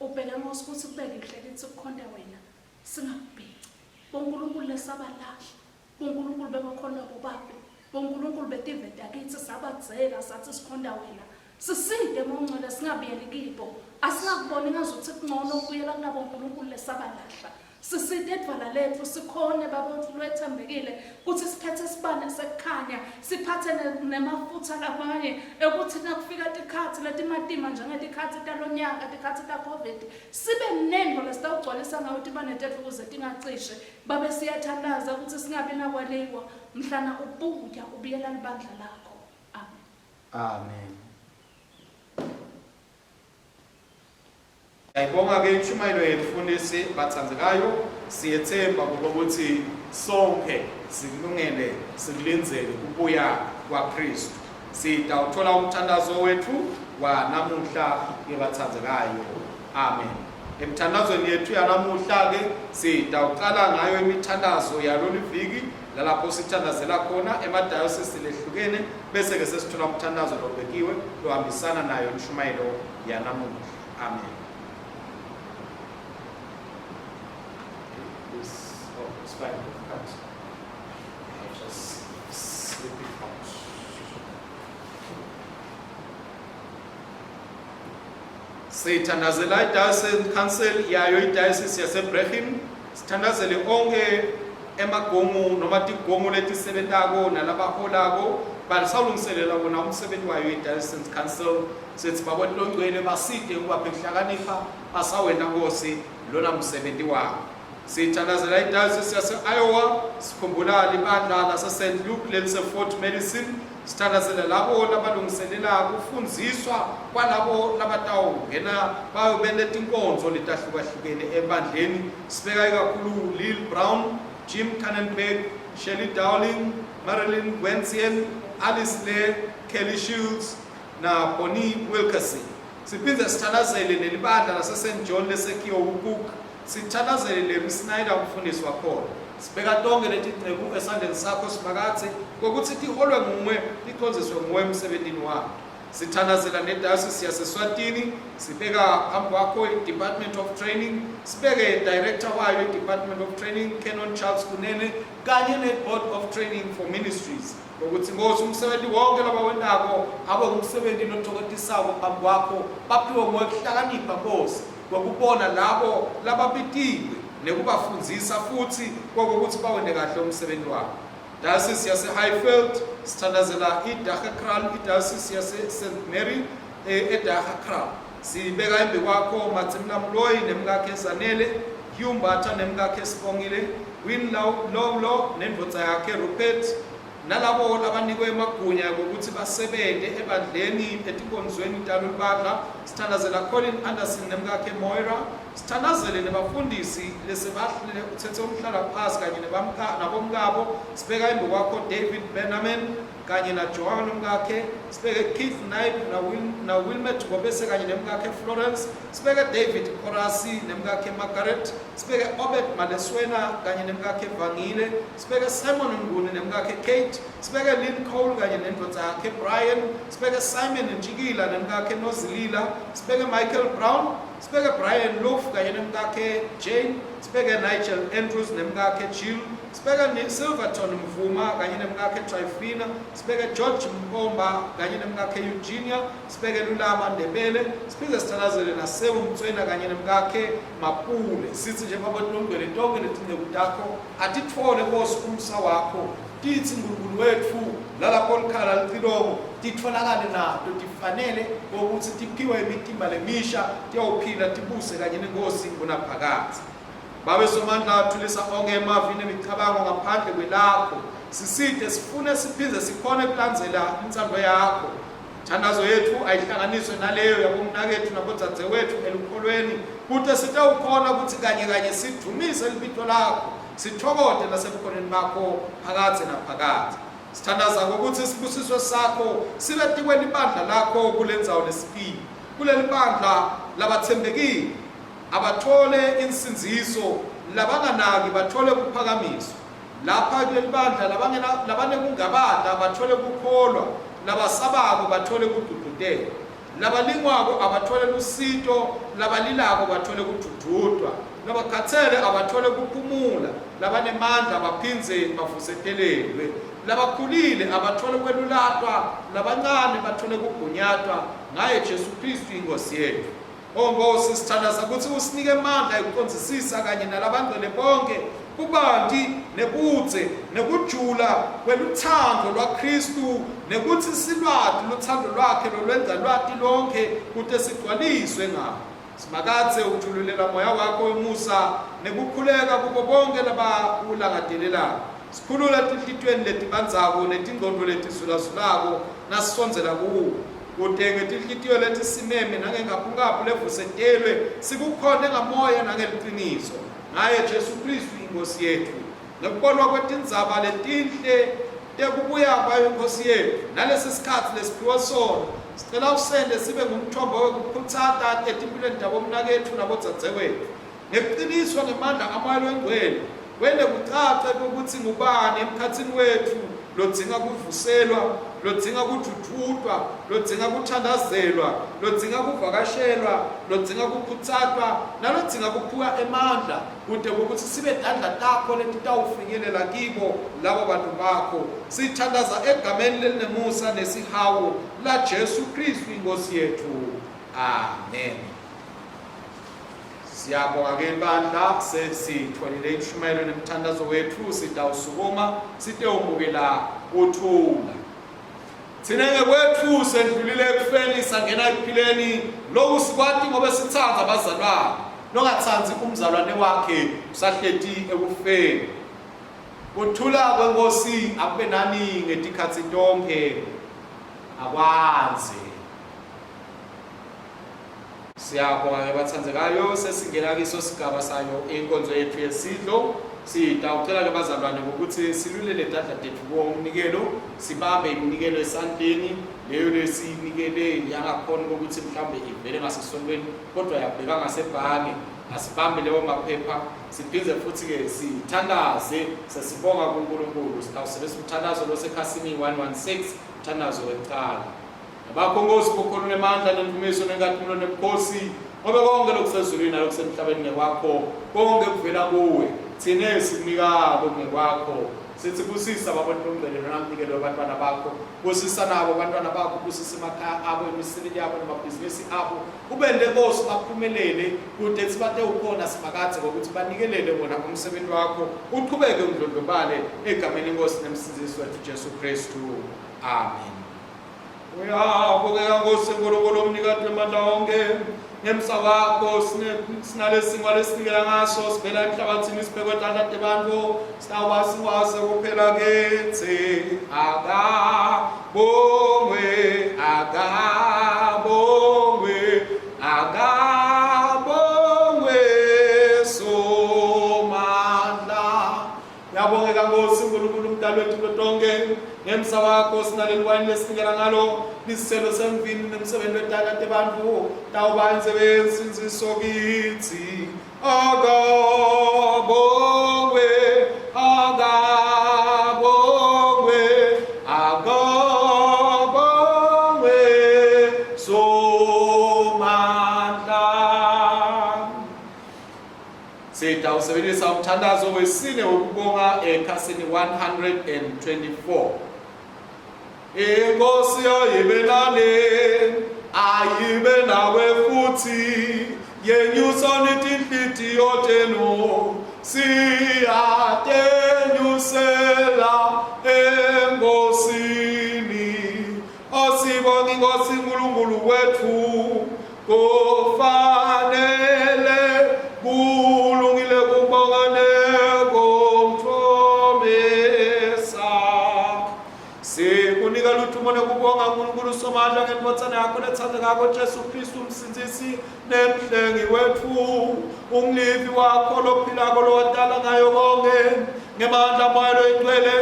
Ubheke Nkosi ukuthi kubeke ihle lithi sikukhonde wena. Singakubhici. BoNkulunkulu lesabalahla. BoNkulunkulu bebakhona bobabe. BoNkulunkulu betive dakithi sabadzela sathi sikhonda wena. Siside mongcwele singabiyeli kibo. Asingakuboni ngazuthi kungcono ukubuyela kunabo uNkulunkulu lesabalahla. Siside edvala lethu sikhone baba wethu lwethembekile ukuthi siphethe sibane sekukhanya siphathe nemafutha lamanye ukuthi nakufika tikhathi letimatima njengetikhathi talonyaka tikhathi ta-COVID sibe nendo lesitawugcwalisa ngawo tibane tethu ukuze tingacishe babe siyathandaza ukuthi singabi nakwaliwa mhlana ubuya ubuyela libandla lakho. Amen. Amen. Ayibonga ke intshumayelo yemfundisi bathandzekayo siyethemba ukuthi sonke sikulungele sikulinzele ukubuya kwaKristu. Sitawuthola umthandazo wethu wanamuhla yebathandzekayo. Amen. Emthandazweni yethu yanamuhla ke sitawuqala ngayo imithandazo yalolu viki lalapho sithandazela khona emadayosisi lehlukene bese ke sesithola umthandazo lobekiwe lohambisana nayo intshumayelo yanamuhla. Amen. It's fine. I'll just slip it out. Sithandazela iDiocese Council yayo iDiocese yaseBrechin. Sithandazele onke emagongo noma tigongo letisebentako nalabaholako balisawulungiselela bona umsebenzi wayo iDiocese Council sethi babona longcwele baside ukuba behlakanipha asawena Nkosi lona msebenzi wabo. Sithandazela iDiocese yase-Iowa sikhumbula libandla lase-St. Luke lelise-Fort Medicine. Sithandazela labo labalungiselela ukufundiswa kwalabo labatawungena bayobene tinkonzo letahlukahlukene ebandleni. Sibeka kakhulu Lil Brown, Jim Cannonberg, Shelley Dowling, Marilyn Wentzien, Alice Lee, Kelly Shields na Bonnie Wilkerson. Siphinde sithandazele nelibandla lase-St. John leseKiowa Cook. Sithandazele leMsnyder umfundisi wakhona. Sibeka tonke letinceku esandleni sakho siphakathi kokuthi tiholwe nguwe tikhonziswe nguwe emsebenzini wakho. Sithandazela neDiocese yaseSwatini sibeka phambi kwakho iDepartment of Training sibeke director wayo iDepartment of Training Canon Charles Kunene kanye neBoard of Training for Ministries ukuthi Nkosi umsebenzi wonke labawendako abe umsebenzi nothokotisako phambi kwakho baphiwe ngokuhlakanipha Nkosi kokubona labo lababitiwe nekubafundzisa futhi kokuthi bawende kahle umsebenzi wabo. Diocese yase-Highfield sithandazela iDagga-Kraal iDiocese yase-St. Mary eDagga-Kraal sibeka embi kwakho Matsimla Mloyi nemkakhe Zanele, Hugh Mbatha nemkakhe Sibongile, Win Lowlo nendvodza yakhe Rupert nalabo labanikwe emagunya ukuthi basebente ebandleni etinkonzweni talubandla. Sithandazela Colin Anderson nemkakhe Moira. Sithandazele nebafundisi lesebahlele uthethe umhlala phasi kanye nabomkabo sibeka embi kwakho David Benjamin kanye na Joan umkakhe. Sibeke Keith Knipe na Wilmet Gobese kanye nemkakhe Florence. Sibeke David Korasi nemkakhe Margaret. Sibeke Obed Maleswena kanye nemkakhe Vangile. Sibeke Simon Nguni nemkakhe Kate. Sibeke Lynn Cole kanye nendvodza yakhe Brian. Sibeke Simon Njikila nemkakhe Nozilila. Sibeke Michael Brown. Sibeke Brian Loof kanye nemkakhe Jane. Sibeke Nigel Andrews nemkakhe Jill. sibeke Silverton Mvuma kanye nemkakhe Trifina, sibeke George Mpomba kanye nemkakhe Eugenia, sibeke Lulama Ndebele, siphinde sithandazele naSebu Mtswena kanye nemkakhe Mapule. Sithi nje baboNtongwele tonke letinceku takho atithole Nkosi umsa wakho, tithi uNkulunkulu wethu lalapho likhala litilongo titfolakale nato tifanele ukuthi tiphiwe imitimba lemisha tiyawuphila tibuse kanye neNkosi kunaphakade. Babe somandla athulisa onke emavi nemicabango ngaphandle kwelakho, siside sifune siphinde sikhone ukulandzela intsandvo yakho. Thandazo yethu ayihlanganiswe naleyo yabomnakethu nabodzadzewethu elukholweni, kute sitawukhona ukuthi kanye kanye sidumise libito lakho, sithokote nasebukhoneni bakho phakathe naphakade. Sithandaza ngokuthi isibusiswe sakho sibe tikweni ibandla lakho kulendzawo lesibili, kuleli bandla labathembekile abathole insinziso, labanganaki bathole kuphakamiswa. Lapha kuleli bandla labanekungabata bathole kukholwa, labasabako bathole kudududela, labalingwako abathole lusito, labalilako bathole kudududwa, labakhathele abathole kuphumula, labanemandla baphindze bavusetelelwe, labakhulile abathole kwelulatwa, labancane bathole kugunyatwa ngaye Jesu Kristu inkosi yethu. Nkosi sithandaza ukuthi usinike amandla ekuqondzisisa kanye nalabangcwele bonke kubanti nebudze nekujula kweluthando lwaKristu, nekuthi silwati luthando lwakhe lolwenza lwati lonke kute sigcwaliswe ngabo. Simakadze ukujululela moya wakho wemusa nekukhuleka kubo bonke labakulangadelelayo. Sikhulula tinhlitweni letibandzako netingqondo letizulazulako nasisondzela kuwo, kute ngetinhlitiyo letisimeme nangengapungaphu levusetelwe sikukhonde ngamoya nangeliciniso ngaye Jesu Kristu inkosi yethu. Ngekubonwa kwetindzaba letinhle tekubuya kwayo inkosi yethu nalesi sikhathi lesiphiwe sona, sicela usende sibe ngumthombo wekukhutsata etimpilweni tabomnakethu nabodzadzewethu, ngekuqiniswa ngemandla kamoya lwengcwele wende kucace ukuthi ngubani emkhatsini wethu lodzinga kuvuselwa, lodzinga kudududwa, lodzinga kuthandazelwa, lodzinga kuvakashelwa, lodzinga kukhutsatwa, nalodzinga kuphuka emandla kute ukuthi sibe tandla takho letitawufinyelela kibo labo bantu bakho. Sithandaza egameni lelinemusa nesihawu la Jesu Kristu inkosi yethu. Amen. Siyabonga ke bandla sesithwalile ishumayelo nemthandazo wethu, sitawusukuma sitewumukela uthula. Thina kwethu sendlulile ekufeni sangena ekuphileni lokhu sikwati ngoba sithandza abazalwane, nongathandzi umzalwane wakhe usahleti ekufeni. Kuthula kwenkosi akube nani ngetikhatsi tonke akwanze. Siyabonga ngebathandzekayo, sesingena kiso sigaba sayo inkonzo yethu yesidlo. Sitawucela ke bazalwane ukuthi silulele tandla tethu komnikelo, sibambe iminikelo esandleni leyo lesinikele yangakhona ukuthi mhlambe ivele ngasesontweni kodwa yabheka ngasebhange, asibambe leyo maphepha, siphindze futhi ke sithandaze sesibonga kuNkulunkulu. Sitawusebenzisa umthandazo losekhasini 116, umthandazo wecala. Ngakho Nkosi kukhona amandla nemvumiso nenkathumulo nebukhosi ngoba konke lokusezulwini nalokusemhlabeni ngekwakho, konke kuvela kuwe. Thina sikunikabo ngekwakho, sithi busisa baboNtongwele namnikelo abantwana bakho, busisa nabo abantwana bakho, busisa emakhaya abo, imisebenzi yabo namabhizinisi abo, ubende Nkosi baphumelele kude sibate ukhona simakadze ukuthi banikelele bona umsebenzi wakho, uqhubeke undlondlobale egameni lenkosi nemsindisi wethu Jesu Kristu. Amen. Uyabongeka Nkosi enkulunkulu mnikati wamandla onke, ngemsa wakho sinalesingwa lesinikela ngaso sivela emhlabathini sibhekwe tandla tebantfu sitawasiwase kuphela kithi. Akabongwe, akabongwe, akabongwe somandla. Uyabongeka Nkosi uNkulunkulu mdali wethu lotonke, ngemsa wakho sinaleliwayini lesinikela ngalo lisiselo semvini nemsebenzi wetandla tebantfu tawuba insebenzi insinziso kithi. Akabongwe, akabongwe, akabongwe somandla. Sitawusebenzisa Siyawusebenzisa umthandazo wesine wokubonga ekhasini 124. Inkosi ayibe nale, ayibe nawe futhi, yenyusa nitinhlitiyo tenu, siyatenyusela enkosini. Asibonge inkosi uNkulunkulu wethu, kufanele kulungile kubonga nekumthomesa. Sikunika luthumo nekubonga uNkulunkulu Somandla ngendoda yakho lethandekako Jesu Kristu umsindisi nemhlengi wethu, umlivi wakho lophilako lowadala ngayo konke, ngemandla moya loyingcwele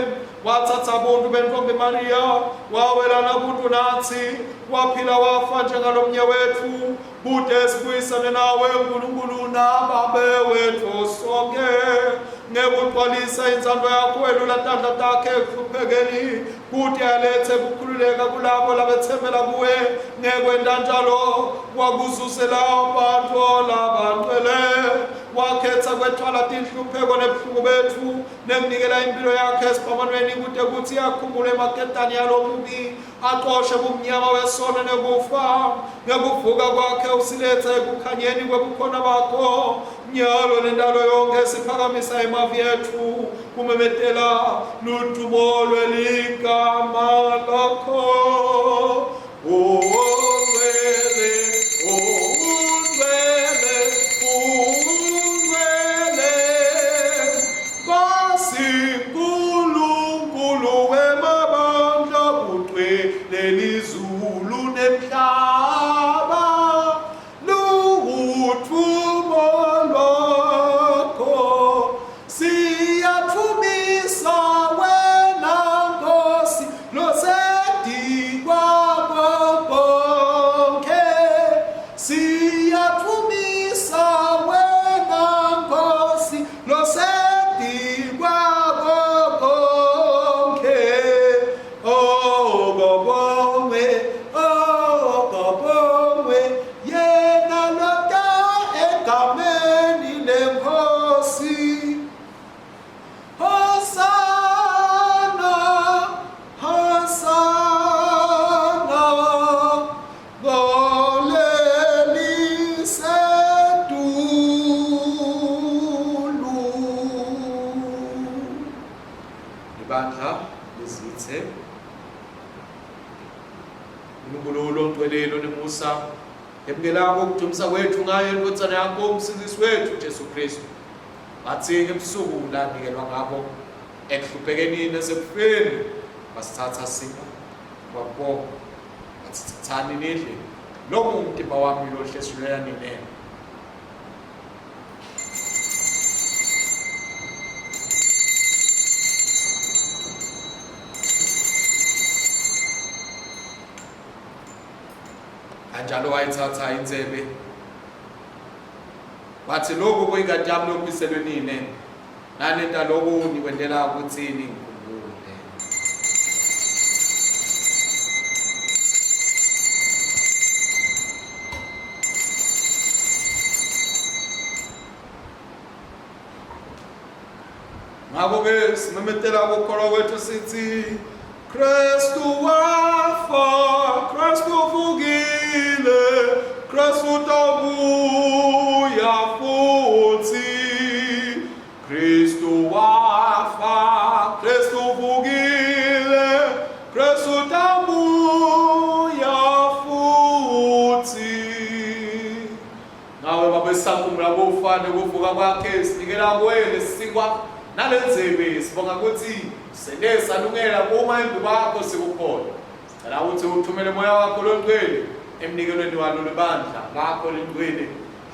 wathatha buntu bentombi Maria, wawelana buntu nathi, waphila wafa njengalomnye wethu, bude sibuyisane nawe uNkulunkulu nababewethu sonke, ngekugcwalisa inzando yakho elula tandla takhe ekuhluphekeni, kuthi alethe ukukhululeka kulabo labethembela kuwe, ngekwenda njalo wakuzuzela abantu labantwele, wakhetha kwethwala tinhlupheko nebuhlungu bethu, nemnikela impilo yakhe esiphamanweni kude kuthi yakhumbule emaketani yalomubi, axoshe bumnyama wesono nekufa, ngekuvuka kwakhe usilethe ekukhanyeni kwebukhona bakho, nyalo nendalo yonke siphakamisa emavi ethu, kumemetela ludumo lweligama lakho. Ungcwele, ungcwele, ungcwele, Nkosi Nkulunkulu wemabandla, ugcwele izulu nemhlaba, luwuthumo lwakho, siyathumisa wena Nkosi, losedi kwabo bonke, siyathumisa wena Nkosi, losedi kwabo bonke. Oh gobongwe, yena loda egameni leNkosi. Hosana, Hosana, goleli sedulu. Ibandla lizithe uNkulunkulu ongcwelelo nemusa, emukelako ukudumisa kwethu ngayo indodana yakho umsindisi wethu Jesu Kristu, bathi ebusuku lanikelwa ngabo ekuhluphekeni nasekufeni, basithatha sipho wabonga, bathi thathani nidle, lo ngumtimba wami lo hlesulelani nene. Kanjalo wayithatha inzebe, wathi lokhu kuyingadi yami lokubuyisela nine, nanenta lokhu nikwendela ukuthi ningikhumbule. Ngakho-ke simemetela ukukholwa kwethu sithi, Kristu wafa, Kristu uvukile, Kristu utabuya futhi. Kristu wafa, Kristu uvukile, Kristu utabuya futhi. Ngawe babesakhumula kufana ukuvuka kwakhe, sinikela kuwena sisikwa nalenzebe, sibonga ukuthi senesalungela uma imbuba yakho sikukhona. Sicela ukuthi uthumele moya wakho longcwele emnikelweni walo lebandla lakho lengcwele,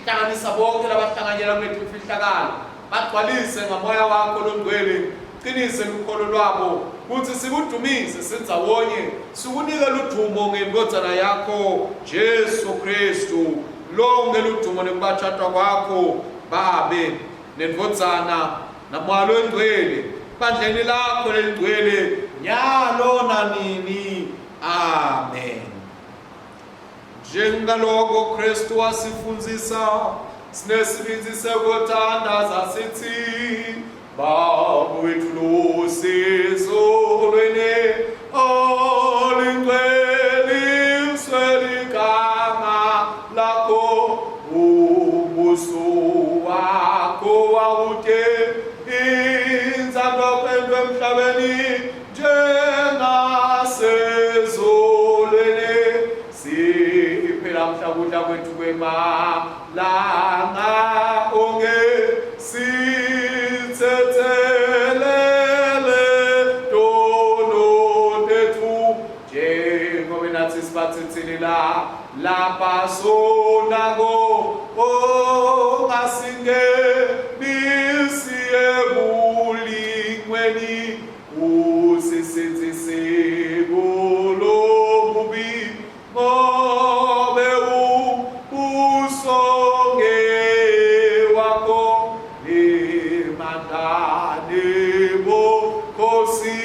hlanganisa bonke labahlanganyela kwethu imfihlakalo, bagcwalise ngamoya wakho longcwele, qinise ukholo lwabo kuthi sikudumise senzawonye, sikunika ludumo ngendodana yakho Jesu Kristu, lonke ludumo nekubathathwa kwakho babe nendodana namalo engcwele bandleni lakho lengcwele nyalo nanini. Amen. Njengaloko Kristu wasifundzisa sinesibinzi sekuthandaza sithi Baba wethu losizulwini olingcweliswe ligama lakho ubuso wakho wawude inzalo kwendwe emhlabeni njengasezulwini siphela mhlakudla kwethu kwemalanga onge sithethelele tono tethu njengoba nathi sibathethelele lapha sonako ongasingenisi ebulingweni usisenzise kulobubi ngobe usonge wakho nemandane bokhosi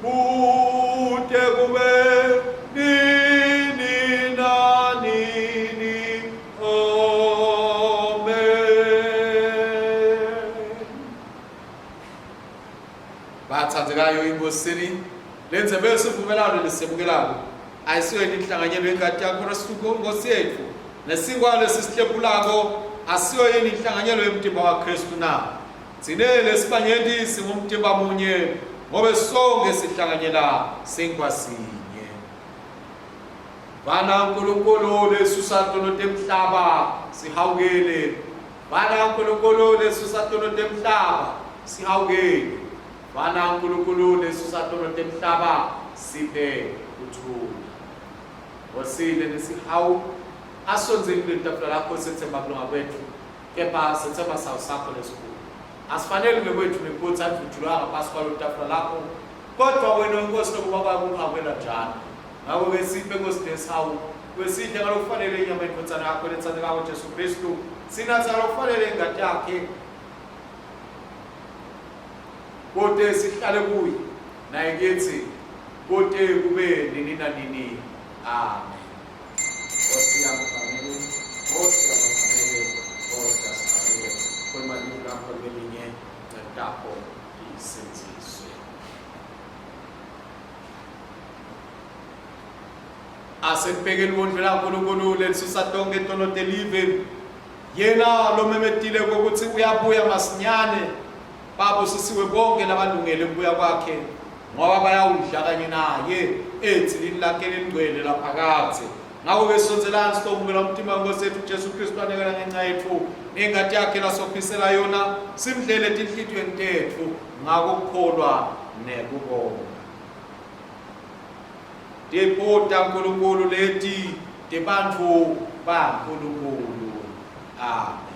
bude kube nini nanini. Amen. Bathandekayo inkosini lenze besivumelano lesemukelayo ayisiyo inhlanganyelo yenkati yakho Nkosi yethu nesingwa lesisihlephulako asiyo yini inhlanganyelo yomtimba waKristu na tsinele sibanyendisi ngomtimba munye ngobe sonke sihlanganyela senkwasinye. Bana uNkulunkulu lesusatono temhlaba sihawukele, bana uNkulunkulu lesusatono temhlaba sihawukele, bana uNkulunkulu lesusatono temhlaba siphe uthula. Wasile nesihawu asonzile letafula lakho sethemba kulunga kwethu kepha sethemba sawo sakho lesikhulu. Asifanele kwethu nenkutha athutshulwa ngaphansi kwalo tafula lakho kodwa wena Nkosi nokuba kwakunqabela njalo. Ngakho ke siphe Nkosi lesihawu kwesithe ngalokufanele inyama yenkotsana yakho letsandeka uJesu Kristu sinatha ngalokufanele ingadi yakhe kodwa sihlale kuye naye kithi kodwa kube nini nanini. Amen. Nkosi yamfanele, Nkosi yamfanele, Nkosi yamfanele. Kwemali lakho lelinye ncedapho isenziswe. Asebhekele ubondle lakho uNkulunkulu lelisusa tonke intono telive yena lomemetile ukuthi uyabuya masinyane. Baba sisiwe bonke labalungele ukubuya kwakhe ngoba bayawudla kanye naye ethilini lakhe lengcwele laphakathi. Ngakho besonzelana sitomukela umtima weNkosi yethu uJesu Kristu anekela ngenxa yethu nengadi yakhe lasophisela yona simdlele etinhlitweni tethu ngako ukukholwa nekubonga. Depota uNkulunkulu leti debantfu baNkulunkulu. Amen.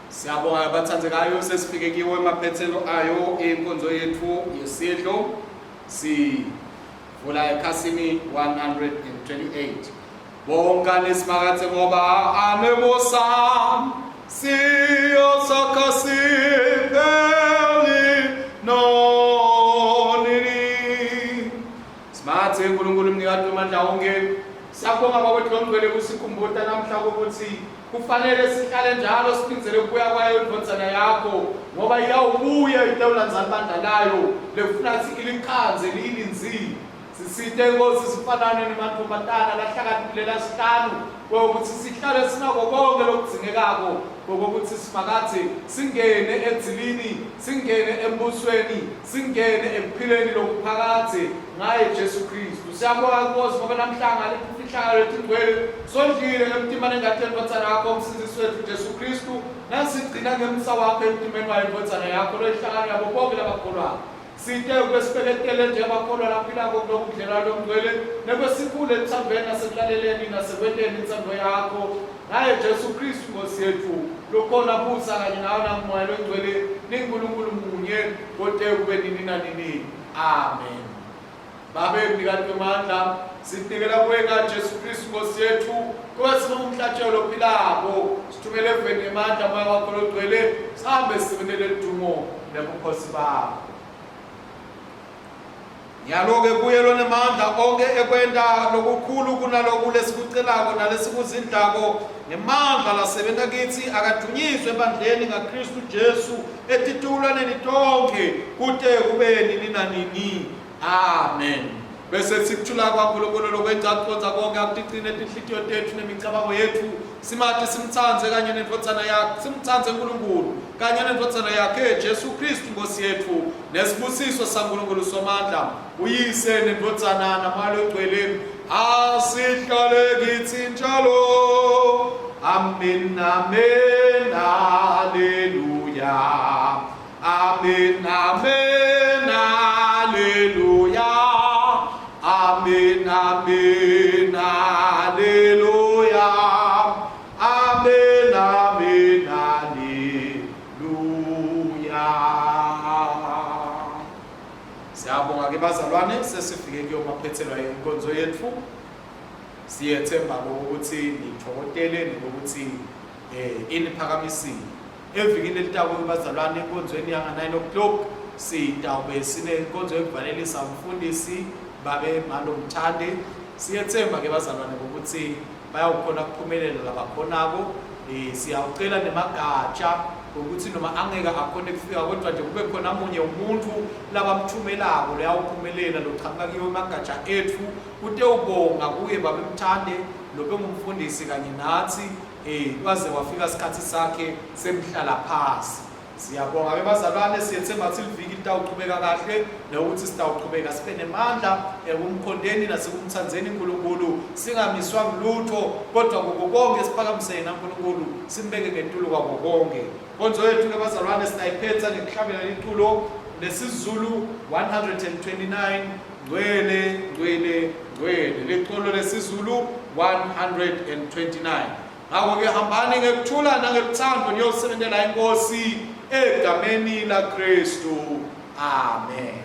Siyabonga bathandekayo sesifike kiwo emaphethelo ayo enkonzo yethu yesidlo sivula ekhasini 128 bonke nesimakathe ngoba anemosam siyosakasipeli nonini simathe uNkulunkulu umnikati wamandla wonke. Siyabonga bakwethu lomgcwele kusikhumbuza namhla ukuthi kufanele sihlale njalo siphindele ukubuya kwayo indvodzana yakho ngoba iyawubuya itewulandzana bandalayo lefuna ukuthi ilikhanze liyilinzile. Sisite Nkosi sifanane nemantombazana lahlakaniphile lasihlanu kokuthi sihlale sinako konke lokudzingekako kokuthi simakathe singene edzilini singene embusweni singene ekuphileni lokuphakathe ngaye Jesu Kristu. Siyabonga Nkosi ngoba namhlanje lihlangano letingcwele sondlile emtimani engatheni indvodzana yakho umsindisi wethu Jesu Kristu nasigcina ngemsa wakho emtimeni wayo indvodzana yakho loyihlangano yabo bonke labakholwayo site ukwesibeketele njengabakholwa laphilako kulokudlela lomngcwele nekwesikhule emthambeni nasekulaleleni nasekwenteni inthando yakho naye Jesu Kristu Nkosi yethu lokhona busa kanye nawe namoya longcwele ninguNkulunkulu munye kodwa kube nini nanini. Amen. Babe mnikati wemandla sinikela kuwe Jesu Kristu Nkosi yethu kwesimo umhlatshelo ophilako sithumele eveni emandla moya wakho longcwele sihambe sibenele dumo nebukhosi bakho. Nyalo-ke kuye lona mandla onke ekwenta lokukhulu kunalokhu lesikucelako nalesikuzindlako nemandla lasebenza kithi akadunyiswe ebandleni ngaKristu Jesu etitulwaneni tonke kude kube nini nanini. Amen. Bese sikuthula kwaNkulunkulu lokwenza kukhonza konke akuticine inhliziyo tethu nemicabango yethu simathi simthanze kanye nendodzana yakhe simthanze uNkulunkulu kanye nendodzana yakhe Jesu Kristu Nkosi yethu nesibusiso saNkulunkulu somandla uyise nendodzana namoya longcwele asihlale kithi njalo. Amen. Amen. Haleluya. Amen. Amen. Haleluya. Amen. Amen. Haleluya. Amen. Amen. Haleluya. Siyabonga ke bazalwane sesifike kuyo maphethelo yenkonzo yethu. Siyethemba ukuthi nithokotele nokuthi iniphakamisile. Evikini elitako bazalwane enkonzweni yanga 9 o'clock sitawube sinenkonzo yokuvalelisa umfundisi babe malomthande. Siyethemba ke bazalwane ukuthi bayawukhona kuphumelela labakhonako. Siyawucela nemagatsha ukuthi noma angeke akhone kufika kodwa nje kube khona omunye umuntu labamthumelako leyawuphumelela loqhamuka kiyo emagatsha ethu kude ubonga kuye babemthande lobe ngumfundisi kanye nathi kwaze wafika isikhathi sakhe semhlala phasi. Siyabonga ke bazalwane siyethemba ukuthi liviki litawuqhubeka kahle nokuthi sitawuqhubeka sibe nemandla ekumkhondeni nasekumthandzeni uNkulunkulu singamiswa ngulutho kodwa kokonke siphakamisene naNkulunkulu simbeke ngentulo kwako konke. Konzo yethu ke bazalwane sinayiphetha ngekuhlabela iculo lesizulu 129 ngcwele ngcwele ngcwele leculo lesizulu 129. Ngakho ke hambani ngekuthula nangekuthando niyosebenzela inkosi egameni laKristu. Amen.